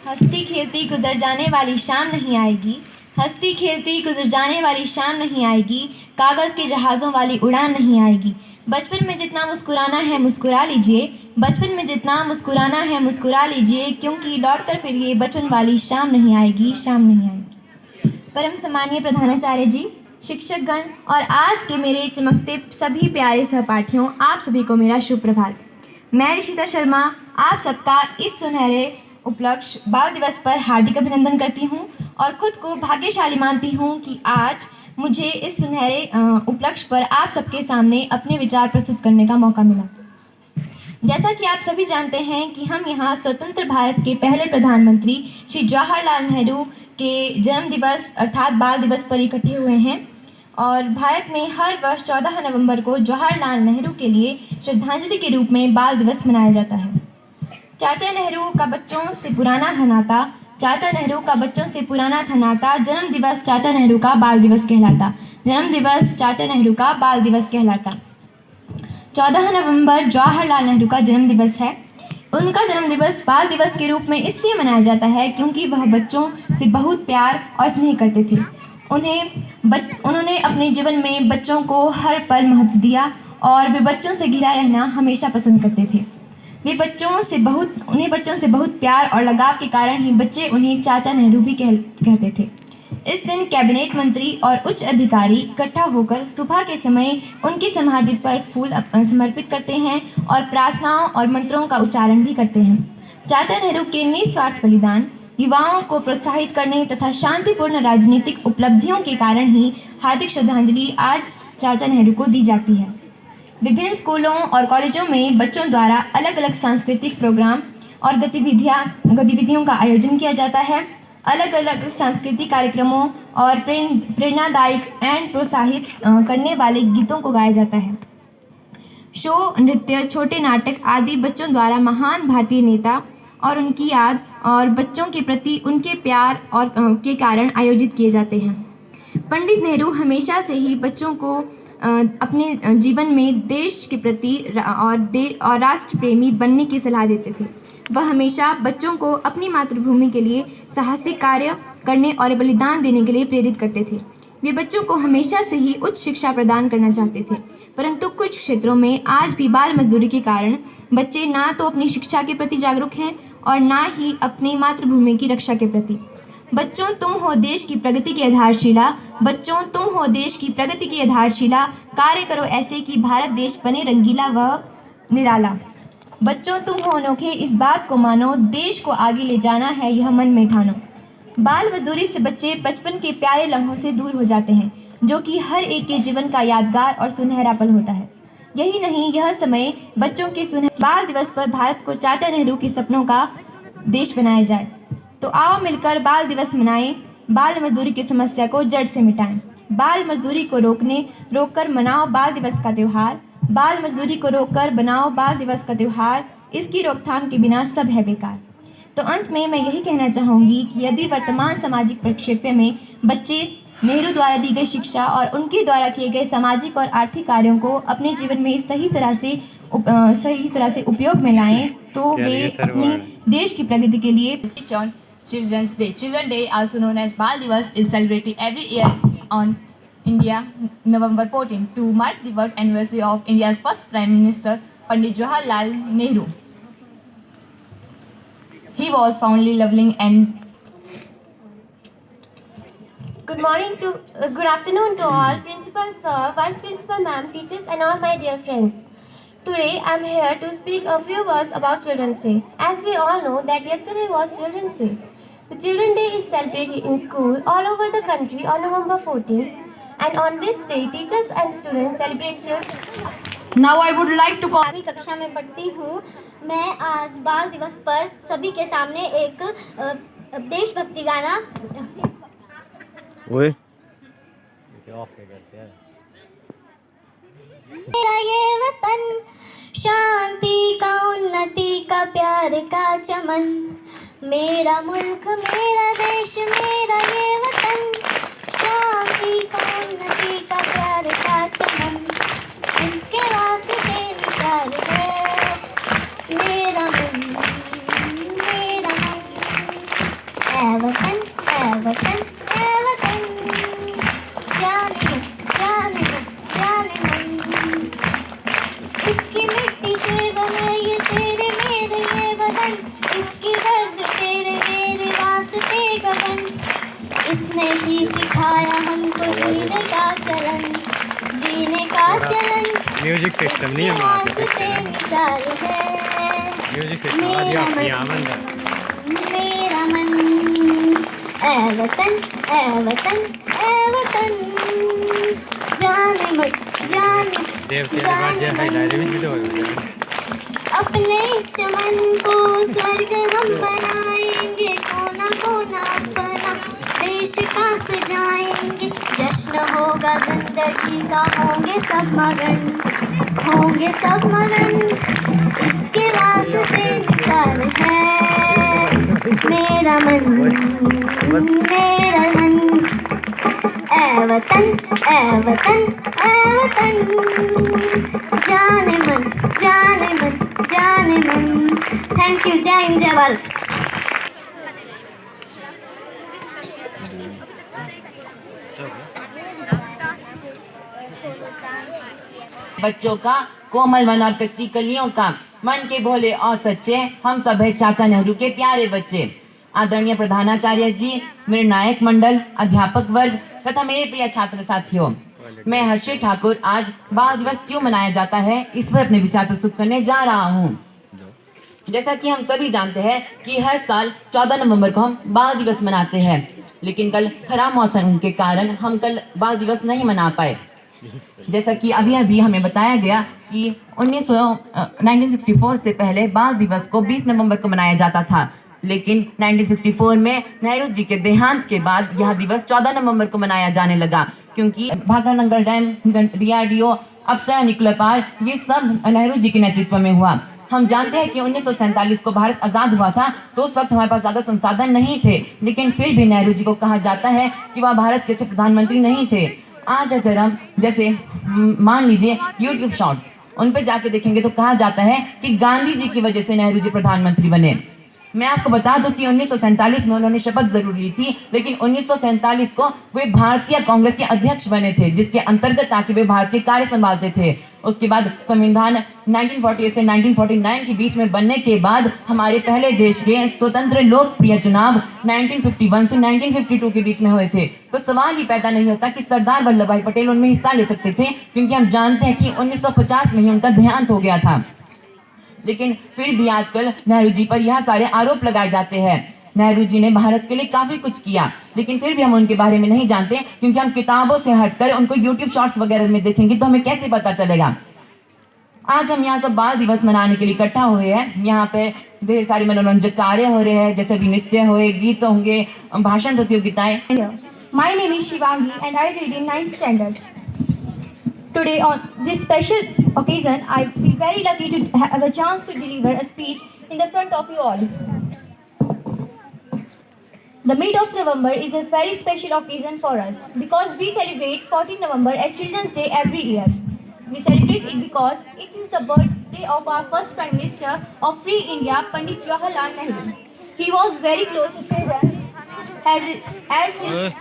हंसती खेलती गुजर जाने वाली शाम नहीं आएगी, हंसती खेलती गुजर जाने वाली शाम नहीं आएगी, कागज़ के जहाज़ों वाली उड़ान नहीं आएगी। बचपन में जितना मुस्कुराना है मुस्कुरा लीजिए, बचपन में जितना मुस्कुराना है मुस्कुरा लीजिए, क्योंकि लौट कर फिर ये बचपन वाली शाम नहीं आएगी, शाम नहीं आएगी। परम सम्मानीय प्रधानाचार्य जी, शिक्षकगण और आज के मेरे चमकते सभी प्यारे सहपाठियों, आप सभी को मेरा शुभ प्रभात। मैं ऋषिता शर्मा आप सबका इस सुनहरे उपलक्ष्य बाल दिवस पर हार्दिक अभिनंदन करती हूँ और खुद को भाग्यशाली मानती हूँ कि आज मुझे इस सुनहरे उपलक्ष्य पर आप सबके सामने अपने विचार प्रस्तुत करने का मौका मिला। जैसा कि आप सभी जानते हैं कि हम यहाँ स्वतंत्र भारत के पहले प्रधानमंत्री श्री जवाहरलाल नेहरू के जन्म दिवस अर्थात बाल दिवस पर इकट्ठे हुए हैं और भारत में हर वर्ष 14 नवंबर को जवाहरलाल नेहरू के लिए श्रद्धांजलि के रूप में बाल दिवस मनाया जाता है। चाचा नेहरू का बच्चों से पुराना था नाता, चाचा नेहरू का बच्चों से पुराना था नाता, जन्म दिवस चाचा नेहरू का बाल दिवस कहलाता, जन्म दिवस चाचा नेहरू का बाल दिवस कहलाता। 14 नवंबर जवाहरलाल नेहरू का जन्म दिवस है। उनका जन्म दिवस बाल दिवस के रूप में इसलिए मनाया जाता है क्योंकि वह बच्चों से बहुत प्यार और स्नेह करते थे। उन्होंने अपने जीवन में बच्चों को हर पल महत्व दिया और वे बच्चों से घिरा रहना हमेशा पसंद करते थे। उन्हें बच्चों से बहुत प्यार और लगाव के कारण ही बच्चे उन्हें चाचा नेहरू भी कहते थे। इस दिन कैबिनेट मंत्री और उच्च अधिकारी इकट्ठा होकर सुबह के समय उनकी समाधि पर फूल समर्पित करते हैं और प्रार्थनाओं और मंत्रों का उच्चारण भी करते हैं। चाचा नेहरू के निस्वार्थ बलिदान, युवाओं को प्रोत्साहित करने तथा शांतिपूर्ण राजनीतिक उपलब्धियों के कारण ही हार्दिक श्रद्धांजलि आज चाचा नेहरू को दी जाती है। विभिन्न स्कूलों और कॉलेजों में बच्चों द्वारा अलग अलग सांस्कृतिक प्रोग्राम और गतिविधियों का आयोजन किया जाता है। अलग अलग सांस्कृतिक कार्यक्रमों और प्रेरणादायक एंड प्रोत्साहित करने वाले गीतों को गाया जाता है। शो, नृत्य, छोटे नाटक आदि बच्चों द्वारा महान भारतीय नेता और उनकी याद और बच्चों के प्रति उनके प्यार और के कारण आयोजित किए जाते हैं। पंडित नेहरू हमेशा से ही बच्चों को अपने जीवन में देश के प्रति और राष्ट्र प्रेमी बनने की सलाह देते थे। वह हमेशा बच्चों को अपनी मातृभूमि के लिए साहसिक कार्य करने और बलिदान देने के लिए प्रेरित करते थे। वे बच्चों को हमेशा से ही उच्च शिक्षा प्रदान करना चाहते थे, परंतु कुछ क्षेत्रों में आज भी बाल मजदूरी के कारण बच्चे ना तो अपनी शिक्षा के प्रति जागरूक हैं और ना ही अपनी मातृभूमि की रक्षा के प्रति। बच्चों, तुम हो देश की प्रगति की आधारशिला, बच्चों तुम हो देश की प्रगति की आधारशिला, कार्य करो ऐसे कि भारत देश बने रंगीला व निराला। बच्चों, तुम हो अनोखे, इस बात को मानो, देश को आगे ले जाना है यह मन में ठानो। बाल मजदूरी से बच्चे बचपन के प्यारे लम्हों से दूर हो जाते हैं, जो कि हर एक के जीवन का यादगार और सुनहरा पल होता है। यही नहीं, यह समय बच्चों के सुनहरे बाल दिवस पर भारत को चाचा नेहरू के सपनों का देश बनाया जाए। तो आओ मिलकर बाल दिवस मनाएं, बाल मजदूरी की समस्या को जड़ से मिटाएं। बाल मजदूरी को रोककर मनाओ बाल दिवस का त्यौहार, बाल मजदूरी को रोककर बनाओ बाल दिवस का त्यौहार, इसकी रोकथाम के बिना सब है बेकार। तो अंत में मैं यही कहना चाहूँगी कि यदि वर्तमान सामाजिक प्रक्षेप्य में बच्चे नेहरू द्वारा दी गई शिक्षा और उनके द्वारा किए गए सामाजिक और आर्थिक कार्यों को अपने जीवन में सही तरह से उपयोग में लाएं, तो वे अपने देश की प्रगति के लिए Children's Day. Children's Day, also known as Bal Divas, is celebrated every year on India, November 14, to mark the birth anniversary of India's first Prime Minister, Pandit Jawaharlal Nehru. He was fondly loving and Good afternoon to all, Principal Sir, Vice Principal Ma'am, teachers and all my dear friends. Today I am here to speak a few words about Children's Day. As we all know that yesterday was Children's Day. The Children's Day is celebrated in school all over the country on November 14, and on this day teachers and students celebrate children. now I would like to call अभी कक्षा में पढ़ती हूँ। मैं आज बाल दिवस पर सभी के सामने एक देशभक्ति गाना मेरा ये वतन शांति का, उन्नति का, प्यार का चमन, मेरा मुल्क, मेरा देश, मेरा ये वतन, शांति का, उन्नति का, प्यार का चमन, इसके वास्ते निकाल है मेरा मेरा मन, मेरा मन। ऐ वतन, ऐ वतन, ऐ वतन, जाने मन, जाने मन, जाने मन। इसकी मिट्टी से बने ये तेरे मेरे ये बदन, इसकी दर्द तेरे मेरे वास्ते गगन। इसने ही सिखाया हमको जीने का चलन, जीने का चलन। म्यूजिक सिस्टम नहीं है वहाँ पे पीछे ना। मिसाल है म्यूजिक सिस्टम आज आप यहाँ बंद है। मेरा मन, ऐ वतन, ऐ वतन, ऐ वतन, जाने मत, जाने, देवते के बाद जय भाई डायरी में जुड़े हुए हैं। अपने इस चमन को स्वर्ग हम बनाएंगे, कोना कोना अपना देश का सजाएंगे। जश्न होगा जिंदगी का, होंगे सब मगन, होंगे सब मगन। इसके वास्ते निसार है मेरा मन, मेरा मन। ऐ वतन, ऐ वतन, ऐ वतन, जाने मन, जाने मन, जाने मन। Thank you. जय हिंद, जय भारत। बच्चों का कोमल मन और कच्ची कलियों का, मन के भोले और सच्चे, हम सब है चाचा नेहरू के प्यारे बच्चे। आदरणीय प्रधानाचार्य जी, मेरे नायक मंडल, अध्यापक वर्ग तथा मेरे प्रिय छात्र साथियों, मैं हर्षित ठाकुर आज बाल दिवस क्यों मनाया जाता है इस पर अपने विचार प्रस्तुत करने जा रहा हूँ। जैसा कि हम सभी जानते हैं कि हर साल 14 नवंबर को हम बाल दिवस मनाते हैं, लेकिन कल खराब मौसम के कारण हम कल बाल दिवस नहीं मना पाए। जैसा कि अभी अभी हमें बताया गया कि 1964 से पहले बाल दिवस को 20 नवंबर को मनाया जाता था, लेकिन 1964 में नेहरू जी के देहांत के बाद यह दिवस 14 नवंबर को मनाया जाने लगा, क्योंकि भाखरानगर डैम, डीआरडीओ, अप्सरा न्यूक्लियर पावर, ये सब नेहरू जी के नेतृत्व में हुआ। हम जानते हैं कि 1947 को भारत आजाद हुआ था, तो उस वक्त हमारे पास ज्यादा संसाधन नहीं थे, लेकिन फिर भी नेहरू जी को कहा जाता है कि वह भारत के अच्छे प्रधानमंत्री नहीं थे। आज अगर हम जैसे मान लीजिए यूट्यूब शॉर्ट्स, उन पे जाके देखेंगे तो कहा जाता है कि गांधी जी की वजह से नेहरू जी प्रधानमंत्री बने। मैं आपको बता दूं कि 1947 में उन्होंने शपथ जरूर ली थी, लेकिन 1947 को वे भारतीय कांग्रेस के अध्यक्ष बने थे, जिसके अंतर्गत ताकि वे भारतीय कार्य संभालते थे। उसके बाद संविधान 1948 से 1949 के बीच में बनने के बाद हमारे पहले देश के स्वतंत्र लोकप्रिय चुनाव 1951 से 1952 के बीच में हुए थे। तो सवाल ही पैदा नहीं होता कि सरदार वल्लभ भाई पटेल उनमें हिस्सा ले सकते थे, क्योंकि हम जानते हैं कि 1950 में ही उनका देहांत हो गया था। लेकिन फिर भी आजकल नेहरू जी पर यह सारे आरोप लगाए जाते हैं। नेहरू जी ने भारत के लिए काफी कुछ किया, लेकिन फिर भी हम उनके बारे में नहीं जानते, क्योंकि हम किताबों से हटकर उनको यूट्यूब शॉर्ट्स वगैरह में देखेंगे तो हमें कैसे पता चलेगा। आज हम यहाँ सब बाल दिवस मनाने के लिए इकट्ठा हुए हैं। यहाँ पे ढेर सारे मनोरंजक कार्य हो रहे हैं, जैसे भी नृत्य हुए, गीत होंगे, भाषण प्रतियोगिताएं। My name is Shivangi and I read in 9th standard. Today on this special occasion, I feel very lucky to have a chance to deliver a speech in the front of you all. The mid of November is a very special occasion for us because we celebrate 14 November as Children's Day every year. We celebrate it because it is the birthday of our first Prime Minister of Free India, Pandit Jawaharlal Nehru. He was very close to children as his